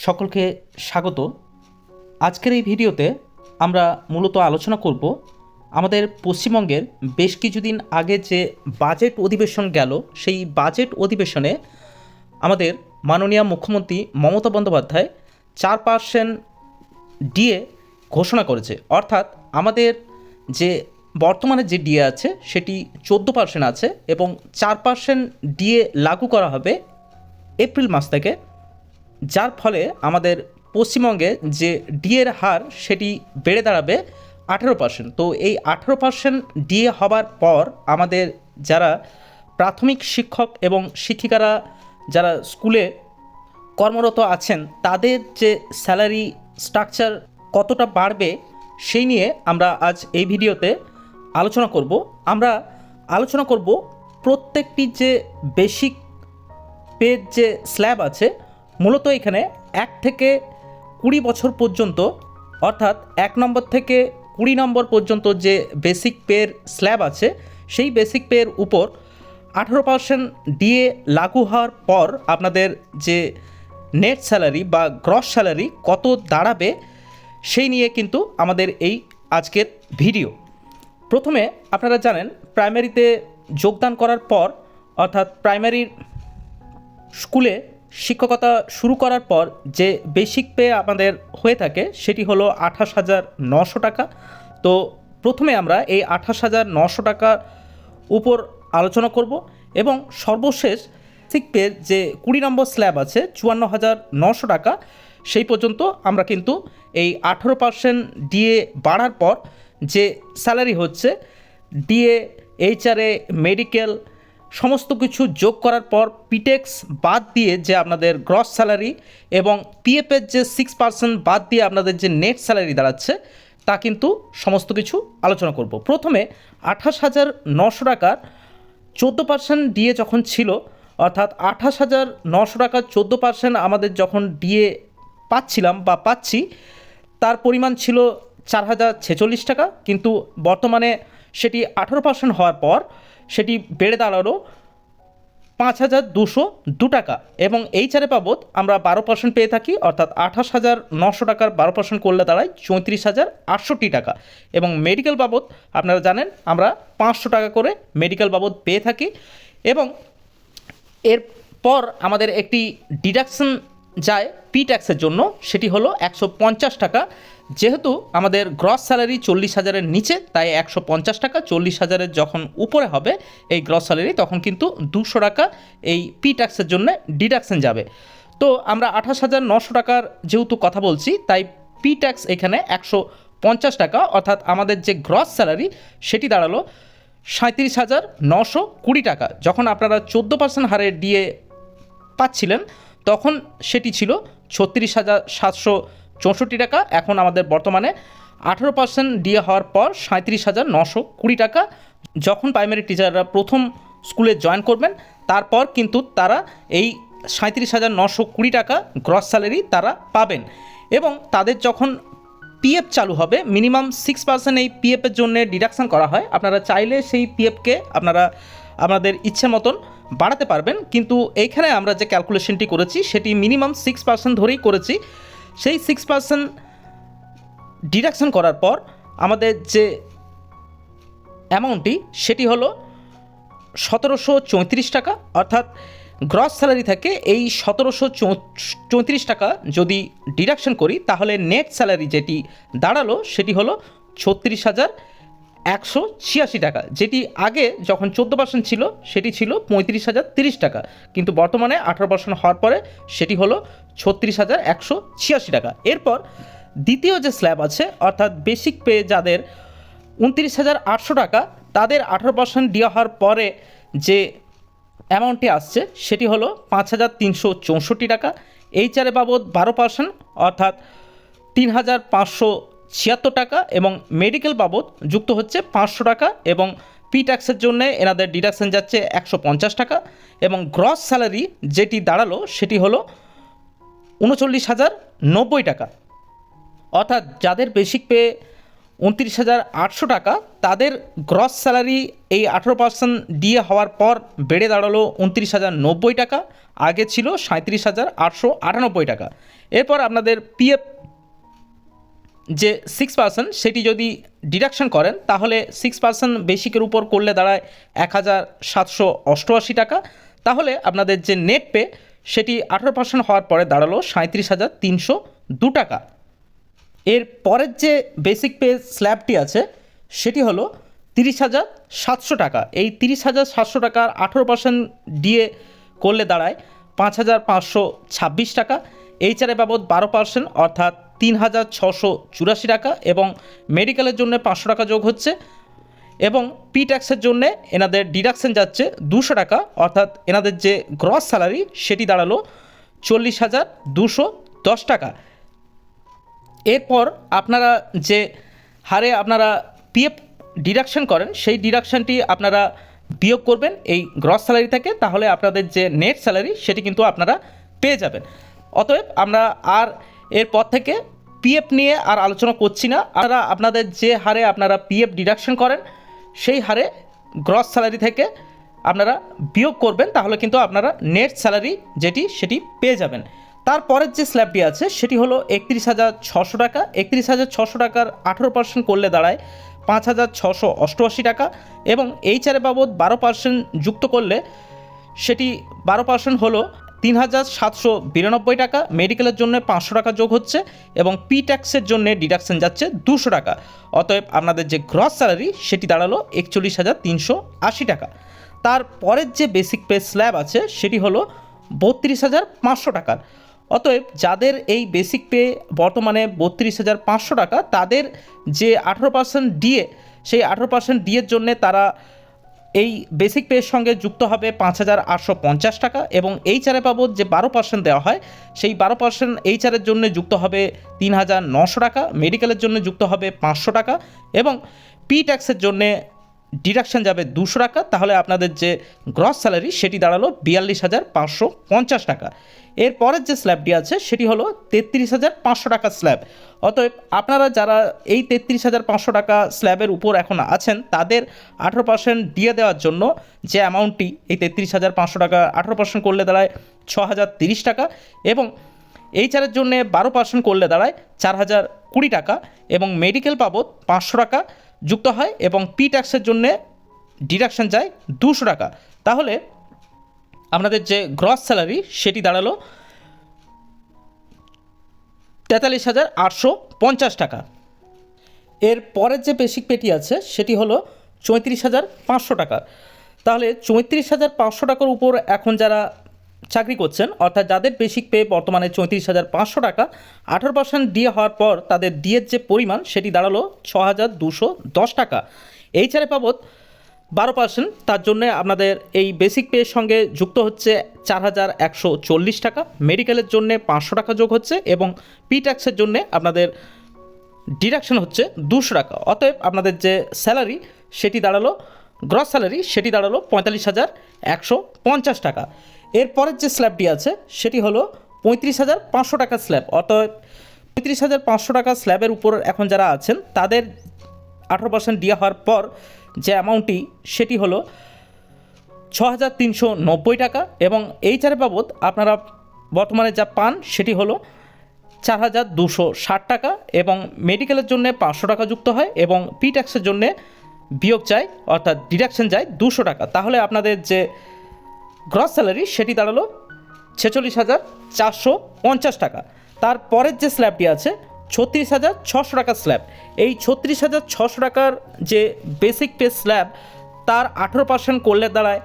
সকলকে স্বাগত। আজকের এই ভিডিওতে আমরা মূলত আলোচনা করব আমাদের পশ্চিমবঙ্গের বেশ কিছুদিন আগে যে বাজেট অধিবেশন গেল, সেই বাজেট অধিবেশনে আমাদের মাননীয় মুখ্যমন্ত্রী মমতা বন্দ্যোপাধ্যায় 4% ডিএ ঘোষণা করেছে। অর্থাৎ আমাদের যে বর্তমানে যে ডিএ আছে সেটি 14% আছে এবং 4% ডিএ লাগু করা হবে এপ্রিল মাস থেকে, যার ফলে আমাদের পশ্চিমবঙ্গে যে ডিএর হার সেটি বেড়ে দাঁড়াবে 18%। তো এই 18% ডিএ হবার পর আমাদের যারা প্রাথমিক শিক্ষক এবং শিক্ষিকারা যারা স্কুলে কর্মরত আছেন তাদের যে স্যালারি স্ট্রাকচার কতটা বাড়বে সেই নিয়ে আমরা আজ এই ভিডিওতে আলোচনা করব। আমরা আলোচনা করব প্রত্যেকটি যে বেসিক পের যে স্ল্যাব আছে, মূলত এখানে 1 থেকে 20 বছর পর্যন্ত, অর্থাৎ 1 নম্বর থেকে 20 নম্বর পর্যন্ত যে বেসিক পের স্ল্যাব আছে সেই বেসিক পের উপর 18% ডিএ লাগু হওয়ার পর আপনাদের যে নেট স্যালারি বা গ্রস স্যালারি কত দাঁড়াবে সেই নিয়ে কিন্তু আমাদের এই আজকের ভিডিও। প্রথমে আপনারা জানেন, প্রাইমারিতে যোগদান করার পর, অর্থাৎ প্রাইমারির স্কুলে শিক্ষকতা শুরু করার পর যে বেসিক পে আমাদের হয়ে থাকে সেটি হলো 28,900 টাকা। তো প্রথমে আমরা এই 28,900 টাকার উপর আলোচনা করব এবং সর্বশেষ বেসিক পের যে 20 নম্বর স্ল্যাব আছে 54,900 টাকা, সেই পর্যন্ত আমরা কিন্তু এই 18% ডিএ বাড়ার পর যে স্যালারি হচ্ছে, ডিএ, এইচআরএ, মেডিকেল সমস্ত কিছু যোগ করার পর পিটেক্স বাদ দিয়ে যে আপনাদের গ্রস স্যালারি এবং পিএফের যে 6% বাদ দিয়ে আপনাদের যে নেট স্যালারি দাঁড়াচ্ছে তা কিন্তু সমস্ত কিছু আলোচনা করব। প্রথমে 28,900 টাকার 14% ডিএ যখন ছিল, অর্থাৎ 28,900 টাকার 14% আমাদের যখন ডিএ পাচ্ছিলাম বা পাচ্ছি, তার পরিমাণ ছিল 4,046 টাকা, কিন্তু বর্তমানে সেটি 18% হওয়ার পর সেটি বেড়ে দাঁড়ালো 5,202 টাকা এবং এইচআরএ বাবদ আমরা 12% পেয়ে থাকি, অর্থাৎ 28,900 টাকার 12% করলে দাঁড়ায় 34,068 টাকা এবং মেডিকেল বাবদ আপনারা জানেন আমরা 500 টাকা করে মেডিকেল বাবদ পেয়ে থাকি। এবং এরপর আমাদের একটি ডিডাকশন যায় পি ট্যাক্সের জন্য, সেটি হলো 150 টাকা। যেহেতু আমাদের গ্রস স্যালারি 40,000-এর নিচে, তাই 150 টাকা, 40,000-এর যখন উপরে হবে এই গ্রস স্যালারি তখন কিন্তু 200 টাকা এই পি ট্যাক্সের জন্য ডিডাকশন যাবে। তো আমরা 28,900 টাকার যেহেতু কথা বলছি, তাই পি ট্যাক্স এখানে 150 টাকা, অর্থাৎ আমাদের যে গ্রস স্যালারি সেটি দাঁড়ালো 37,920 টাকা। যখন আপনারা 14% হারে ডিএ পাচ্ছিলেন তখন সেটি ছিল 36,764 টাকা। এখন আমাদের বর্তমানে 18% ডিএ হওয়ার পর 37,920 টাকা। যখন প্রাইমারি টিচাররা প্রথম স্কুলে জয়েন করবেন তারপর কিন্তু তারা এই 37,920 টাকা গ্রস স্যালারি তারা পাবেন এবং তাদের যখন পিএফ চালু হবে মিনিমাম 6% এই পিএফের জন্য ডিডাকশান করা হয়। আপনারা চাইলে সেই পিএফকে আপনারা আপনাদের ইচ্ছে মতন বাড়াতে পারবেন, কিন্তু এইখানে আমরা যে ক্যালকুলেশনটি করেছি সেটি মিনিমাম 6% ধরেই করেছি। সেই 6% ডিডাকশান করার পর আমাদের যে অ্যামাউন্টটি সেটি হলো 1,734 টাকা, অর্থাৎ গ্রস স্যালারি থেকে এই 1,734 টাকা যদি ডিডাকশন করি তাহলে নেট স্যালারি যেটি দাঁড়ালো সেটি হলো 36,186 টাকা, যেটি আগে যখন 14% ছিল সেটি ছিল 35,030 টাকা, কিন্তু বর্তমানে 18% হওয়ার পরে সেটি হলো 36,186 টাকা। এরপর দ্বিতীয় যে স্ল্যাব আছে, অর্থাৎ বেসিক পে যাদের 29,800 টাকা, তাদের 18% দেওয়া হওয়ার পরে যে অ্যামাউন্টটি আসছে সেটি হলো 5,364 টাকা। এইচআরএ বাবদ 12%, অর্থাৎ 3,576 টাকা এবং মেডিকেল বাবদ যুক্ত হচ্ছে 500 টাকা এবং পি ট্যাক্সের জন্য এনাদের ডিডাকশন যাচ্ছে 150 টাকা এবং গ্রস স্যালারি যেটি দাঁড়ালো সেটি হলো 39,090 টাকা। অর্থাৎ যাদের বেসিক পে 29,800 টাকা, তাদের গ্রস স্যালারি এই 18% ডিএ হওয়ার পর বেড়ে দাঁড়ালো 29,090 টাকা, আগে ছিল 37,898 টাকা। এরপর আপনাদের পিএফ যে 6% সেটি যদি ডিডাকশন করেন তাহলে 6% বেসিকের উপর করলে দাঁড়ায় 1,788 টাকা। তাহলে আপনাদের যে নেট পে সেটি 18% হওয়ার পরে দাঁড়ালো 37,302 টাকা। এর পরের যে বেসিক পে স্ল্যাবটি আছে সেটি হলো 30,700 টাকা। এই 30,700 টাকার 18% ডিএ করলে দাঁড়ায় 5,526 টাকা। এইচআরএ বাবদ 12% অর্থাৎ 3,684 টাকা এবং মেডিকেলের জন্য 500 টাকা যোগ হচ্ছে এবং পি ট্যাক্সের জন্য এনাদের ডিডাকশন যাচ্ছে 200 টাকা, অর্থাৎ এনাদের যে গ্রস স্যালারি সেটি দাঁড়ালো 40,210 টাকা। এরপর আপনারা যে হারে আপনারা পিএফ ডিডাকশন করেন সেই ডিডাকশনটি আপনারা বিয়োগ করবেন এই গ্রস স্যালারি থেকে, তাহলে আপনাদের যে নেট স্যালারি সেটি কিন্তু আপনারা পেয়ে যাবেন। অতএব আমরা আর এরপর থেকে পিএফ নিয়ে আর আলোচনা করছি না। আপনাদের যে হারে আপনারা পিএফ ডিডাকশন করেন সেই হারে গ্রস স্যালারি থেকে আপনারা বিয়োগ করবেন, তাহলে কিন্তু আপনারা নেট স্যালারি যেটি সেটি পেয়ে যাবেন। তারপরের যে স্ল্যাবটি আছে সেটি হলো 31,600 টাকা। 31,600 টাকার 18% করলে দাঁড়ায় 5,688 টাকা এবং এইচআরএ বাবদ 12% যুক্ত করলে সেটি 12% হলো 3,792 টাকা। মেডিকেলের জন্য 500 টাকা যোগ হচ্ছে এবং পি ট্যাক্সের জন্য ডিডাকশন যাচ্ছে 200 টাকা। অতএব আপনাদের যে গ্রস স্যালারি সেটি দাঁড়ালো 41,380 টাকা। তারপরের যে বেসিক পে স্ল্যাব আছে সেটি হলো 32,500 টাকার। অতএব যাদের এই বেসিক পে বর্তমানে 32,500 টাকা, তাদের যে 18% ডিএ সেই 18% ডিএর জন্যে তারা এই বেসিক পের সঙ্গে যুক্ত হবে 5,850 টাকা এবং এইচআরএ বাবদ যে 12% দেওয়া হয় সেই 12% এইচআরের জন্য যুক্ত হবে 3,900 টাকা, মেডিকেলের জন্য যুক্ত হবে 500 টাকা এবং পি ট্যাক্সের জন্যে ডিডাকশন যাবে 200 টাকা। তাহলে আপনাদের যে গ্রস স্যালারি সেটি দাঁড়ালো 42,550 টাকা। এরপরের যে স্ল্যাবটি আছে সেটি হলো 33,500 টাকা স্ল্যাব। অতএব আপনারা যারা এই 33,500 টাকা স্ল্যাবের উপর এখন আছেন তাদের 18% দিয়ে দেওয়ার জন্য যে অ্যামাউন্টটি এই 33,500 টাকা 18% করলে দাঁড়ায় 6,030 টাকা এবং এইচআরের জন্য 12% করলে দাঁড়ায় 4,020 টাকা এবং মেডিকেল বাবদ 500 টাকা যুক্ত হয় এবং পি ট্যাক্সের জন্য ডিডাকশন যায় 200 টাকা। তাহলে আপনাদের যে গ্রস স্যালারি সেটি দাঁড়ালো 43,850 টাকা। এর পরের যে বেসিক পেটি আছে সেটি হলো 34,500 টাকা। তাহলে 34,500 টাকার উপর এখন যারা চাকরি করছেন, অর্থাৎ যাদের বেসিক পে বর্তমানে 34,500 টাকা, 18% ডিএ হওয়ার পর তাদের ডিএর যে পরিমাণ সেটি দাঁড়ালো 6,210 টাকা। এইচআরএ বাবদ 12%, তার জন্য আপনাদের এই বেসিক পের সঙ্গে যুক্ত হচ্ছে 4,140 টাকা, মেডিকেলের জন্য 500 টাকা যোগ হচ্ছে এবং পি ট্যাক্সের জন্য আপনাদের ডিডাকশন হচ্ছে 200 টাকা। অতএব আপনাদের যে স্যালারি সেটি দাঁড়ালো গ্রস স্যালারি সেটি দাঁড়ালো 45,150 টাকা। এরপরের যে স্ল্যাবটি আছে সেটি হলো 35,500 টাকা স্ল্যাব। অতএব 35,500 টাকা স্ল্যাবের উপর এখন যারা আছেন তাদের 18% ডিএ হওয়ার পর যে অ্যামাউন্টটি সেটি হলো 6,390 টাকা এবং এইচআরএ বাবদ আপনারা বর্তমানে যা পান সেটি হলো 4,260 টাকা এবং মেডিকেলের জন্য 500 টাকা যুক্ত হয় এবং পি ট্যাক্সের জন্য বিয়োগ যায় অর্থাৎ ডিডাকশন যায় 200 টাকা। তাহলে আপনাদের যে গ্রস স্যালারি সেটি দাঁড়ালো 46,450 টাকা। তারপরের যে স্ল্যাবটি আছে 36,600 টাকার স্ল্যাব। এই 36,600 টাকার যে বেসিক পে স্ল্যাব তার 18% করলে দাঁড়ায়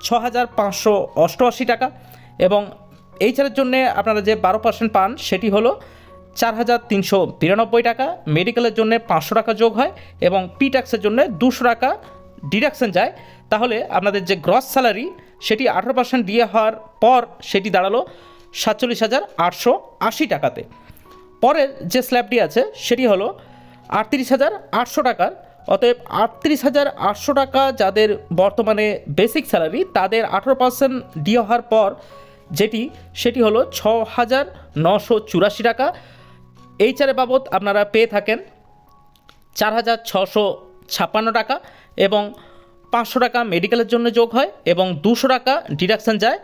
6,588 টাকা এবং এইচআরের জন্য আপনারা যে 12% পান সেটি হলো 4,392 টাকা, মেডিকেলের জন্য 500 টাকা যোগ হয় এবং পি ট্যাক্সের জন্য 200 টাকা ডিডাকশন যায়। তাহলে আপনাদের যে গ্রস স্যালারি সেটি 18% দিয়ে হওয়ার পর সেটি দাঁড়ালো 47,880 টাকাতে। পরের যে স্ল্যাবটি আছে সেটি হলো 38,800 টাকার। অতএব 38,800 টাকা যাদের বর্তমানে বেসিক স্যালারি তাদের 18% দিয়ে হওয়ার পর সেটি হলো 6,984 টাকা। এইচআরএ বাবদ আপনারা পেয়ে থাকেন 4,656 টাকা এবং 500 টাকা মেডিকেলের জন্য যোগ হয় এবং 200 টাকা ডিডাকশন যায়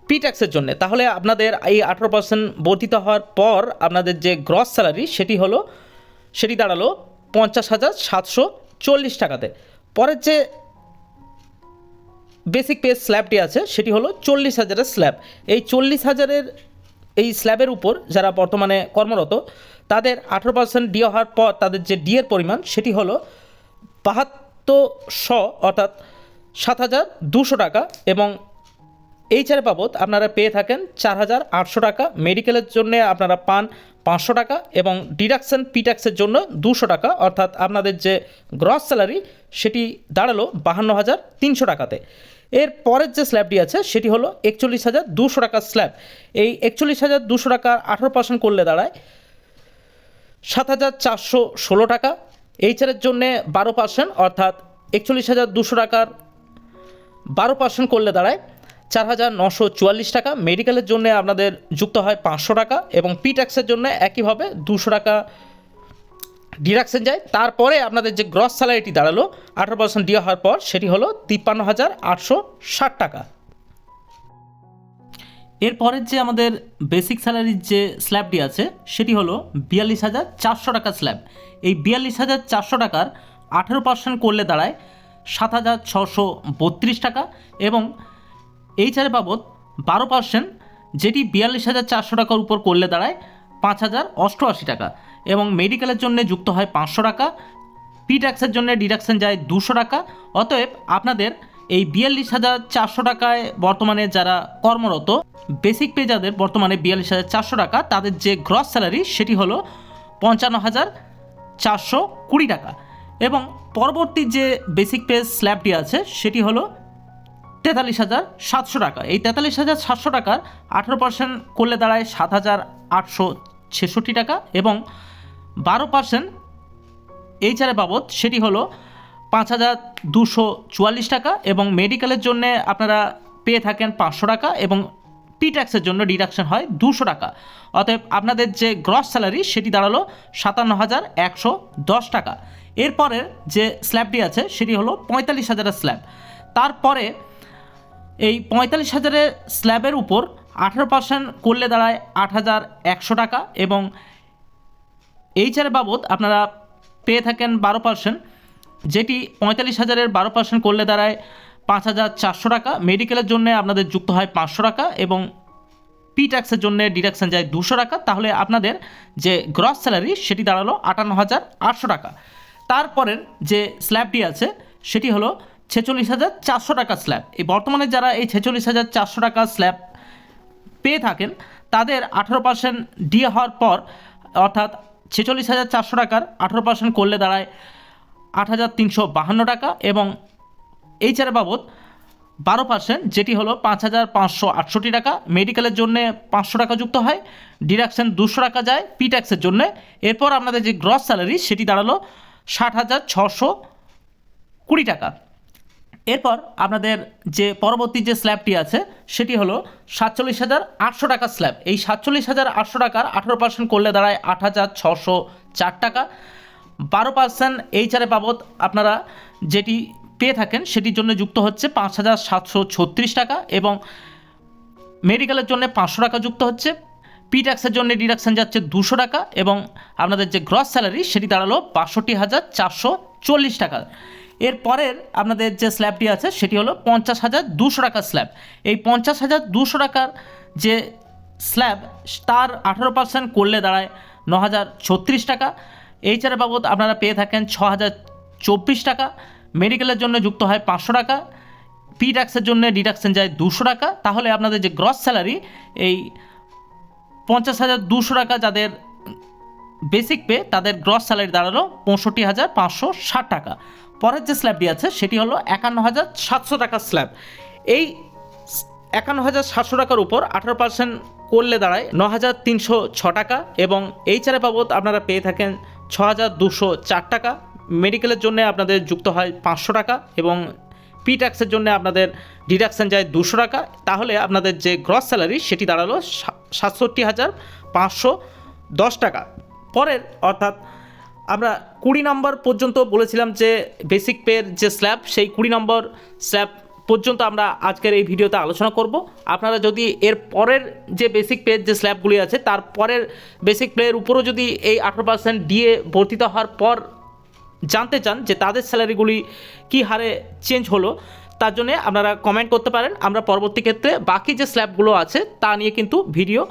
পি ট্যাক্সের জন্য। তাহলে আপনাদের এই 18% বর্ধিত হওয়ার পর আপনাদের যে গ্রস স্যালারি সেটি দাঁড়ালো 50,740 টাকাতে। পরের যে বেসিক পে স্ল্যাবটি আছে সেটি হলো 40,000-এর স্ল্যাব। এই 40,000-এর এই স্ল্যাবের উপর যারা বর্তমানে কর্মরত তাদের 18% ডিএ হওয়ার পর তাদের যে ডিএর পরিমাণ সেটি হলো 7200 অর্থাৎ 7,200 টাকা এবং এইচআর বাবদ আপনারা পেয়ে থাকেন 4,800 টাকা, মেডিকেলের জন্য আপনারা পান 500 টাকা এবং ডিডাকশন পি ট্যাক্সের জন্য 200 টাকা, অর্থাৎ আপনাদের যে গ্রস স্যালারি সেটি দাঁড়ালো 52,300 টাকাতে। এর পরের যে স্ল্যাবটি আছে সেটি হলো 41,200 টাকার স্ল্যাব। এই 41,200 টাকার 18% করলে দাঁড়ায় 7,416 টাকা। এইচআরের জন্যে 12% অর্থাৎ 41,200 টাকার 12% করলে দাঁড়ায় 4,944 টাকা। মেডিকেলের জন্য আপনাদের যুক্ত হয় 500 টাকা এবং পি ট্যাক্সের জন্য একইভাবে 200 টাকা ডিডাকশন যায়। তারপরে আপনাদের যে গ্রস স্যালারিটি দাঁড়ালো 18% ডিএ হওয়ার পর সেটি হলো 53,860 টাকা। এরপরের যে আমাদের বেসিক স্যালারির যে স্ল্যাবটি আছে সেটি হলো 42,400 টাকা স্ল্যাব। এই 42,400 টাকার 18% করলে দাঁড়ায় 7,632 টাকা এবং এইচআর বাবদ 12% যেটি 42,400 টাকার উপর করলে দাঁড়ায় 5,088 টাকা এবং মেডিকেলের জন্য যুক্ত হয় 500 টাকা, পি ট্যাক্সের জন্য ডিডাকশন যায় 200 টাকা। অতএব আপনাদের এই 42,400 টাকায় বর্তমানে যারা কর্মরত বেসিক পে যাদের বর্তমানে 42,400 টাকা তাদের যে গ্রস স্যালারি সেটি হলো 55,420 টাকা এবং পরবর্তী যে বেসিক পে স্ল্যাবটি আছে সেটি হলো 43,700 টাকা। এই 43,700 টাকার 18% করলে দাঁড়ায় 7,866 টাকা এবং 12% এইচআর বাবদ সেটি হলো 5,244 টাকা এবং মেডিকেলের জন্য আপনারা পেয়ে থাকেন 500 টাকা এবং পি ট্যাক্সের জন্য ডিডাকশন হয় 200 টাকা। অতএব আপনাদের যে গ্রস স্যালারি সেটি দাঁড়ালো 57,110 টাকা। এরপরের যে স্ল্যাবটি আছে সেটি হলো 45,000-এর স্ল্যাব। তারপরে এই 45,000-এর স্ল্যাবের উপর 18% করলে দাঁড়ায় 8,100 টাকা এবং এইচআর বাবদ আপনারা পেয়ে থাকেন 12%, যেটি 45,000-এর 12% করলে দাঁড়ায় 5,400 টাকা। মেডিকেলের জন্য আপনাদের যুক্ত হয় 500 টাকা এবং পি ট্যাক্সের জন্য ডিডাকশন যায় 200 টাকা। তাহলে আপনাদের যে গ্রস স্যালারি সেটি দাঁড়ালো 58,800 টাকা। তারপরের যে স্ল্যাবটি আছে সেটি হলো 46,400 টাকা স্ল্যাব। এই বর্তমানে যারা এই 46,400 টাকা স্ল্যাব পেয়ে থাকেন তাদের 18% ডিএ হওয়ার পর অর্থাৎ 46,400 টাকার 18% করলে দাঁড়ায় 8,352 টাকা এবং এইচআর বাবদ 12% যেটি হলো 5,568 টাকা। মেডিকেলের জন্য 500 টাকা যুক্ত হয়, ডিডাকশন 200 টাকা যায় পি ট্যাক্সের জন্য। এরপর আপনাদের যে গ্রস স্যালারি সেটি দাঁড়ালো 60,620 টাকা। এরপর আপনাদের যে পরবর্তী যে স্ল্যাবটি আছে সেটি হলো 47,800 টাকা স্ল্যাব। এই 47,800 টাকার 18% করলে দাঁড়ায় 8,604 টাকা। 12% এইচআর বাবদ আপনারা যেটি পেয়ে থাকেন সেটির জন্য যুক্ত হচ্ছে 5,736 টাকা এবং মেডিকেলের জন্য 500 টাকা যুক্ত হচ্ছে, পি ট্যাক্সের জন্য ডিডাকশন যাচ্ছে 200 টাকা এবং আপনাদের যে গ্রস স্যালারি সেটি দাঁড়ালো 62,440 টাকা। এরপরের আপনাদের যে স্ল্যাবটি আছে সেটি হলো 50,200 টাকার স্ল্যাব। এই 50,200 টাকার যে স্ল্যাব তার 18% করলে দাঁড়ায় 9,036 টাকা। এইচআর বাবদ আপনারা পেয়ে থাকেন 6,024 টাকা। মেডিকেলের জন্য যুক্ত হয় 500 টাকা, পি ট্যাক্সের জন্য ডিডাকশন যায় 200 টাকা। তাহলে আপনাদের যে গ্রস স্যালারি এই 50,200 টাকা যাদের বেসিক পে তাদের গ্রস স্যালারি দাঁড়ালো 65,560 টাকা। পরের যে স্ল্যাবটি আছে সেটি হলো 51,700 টাকার স্ল্যাব। এই 51,700 টাকার উপর 18% করলে দাঁড়ায় 9,306 টাকা এবং এইচআর বাবদ আপনারা পেয়ে থাকেন 6,204 টাকা। মেডিকেলের জন্য আপনাদের যুক্ত হয় 500 টাকা এবং পি ট্যাক্সের জন্য আপনাদের ডিডাকশন যায় 200 টাকা। তাহলে আপনাদের যে গ্রস স্যালারি সেটি দাঁড়ালো 67,510 টাকা। পরের অর্থাৎ আমরা 20 নম্বর পর্যন্ত বলেছিলাম যে বেসিক পের যে স্ল্যাব, সেই 20 নম্বর স্ল্যাব পর্যন্ত আমরা আজকের এই ভিডিওতে আলোচনা করব। আপনারা যদি এর পরের যে বেসিক পের যে স্ল্যাবগুলি আছে তার পরের বেসিক পের উপরও যদি এই 18% ডিএ বর্ধিত হওয়ার পর জানতে চান যে তাদের স্যালারিগুলি কী হারে চেঞ্জ হলো, তার জন্য আপনারা কমেন্ট করতে পারেন। আমরা পরবর্তী ক্ষেত্রে বাকি যে স্ল্যাবগুলো আছে তা নিয়ে কিন্তু ভিডিও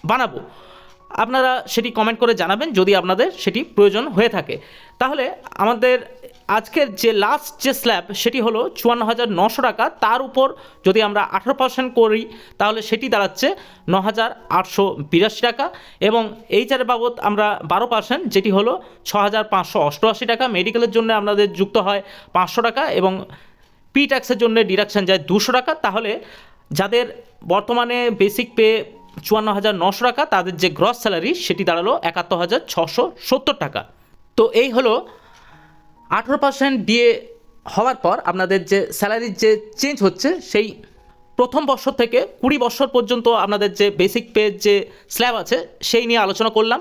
বানাবো। আপনারা সেটি কমেন্ট করে জানাবেন যদি আপনাদের সেটি প্রয়োজন হয়ে থাকে। তাহলে আমাদের আজকের যে লাস্ট যে স্ল্যাব সেটি হলো 54,900 টাকা। তার উপর যদি আমরা 18% করি তাহলে সেটি দাঁড়াচ্ছে 9,882 টাকা, এবং এইচআর বাবদ আমরা 12% যেটি হলো 6,588 টাকা। মেডিকেলের জন্য আপনাদের যুক্ত হয় 500 টাকা এবং পি ট্যাক্সের জন্য ডিডাকশান যায় 200 টাকা। তাহলে যাদের বর্তমানে বেসিক পে 54,900 টাকা, তাদের যে গ্রস স্যালারি সেটি দাঁড়ালো 71,670 টাকা। তো এই হলো 18% ডিএ হওয়ার পর আপনাদের যে স্যালারির যে চেঞ্জ হচ্ছে সেই প্রথম বছর থেকে 20 বছর পর্যন্ত আপনাদের যে বেসিক পে যে স্ল্যাব আছে সেই নিয়ে আলোচনা করলাম।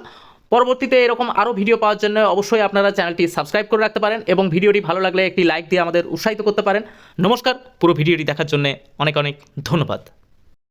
পরবর্তীতে এরকম আরও ভিডিও পাওয়ার জন্য অবশ্যই আপনারা চ্যানেলটি সাবস্ক্রাইব করে রাখতে পারেন এবং ভিডিওটি ভালো লাগলে একটি লাইক দিয়ে আমাদের উৎসাহিত করতে পারেন। নমস্কার, পুরো ভিডিওটি দেখার জন্য অনেক অনেক ধন্যবাদ।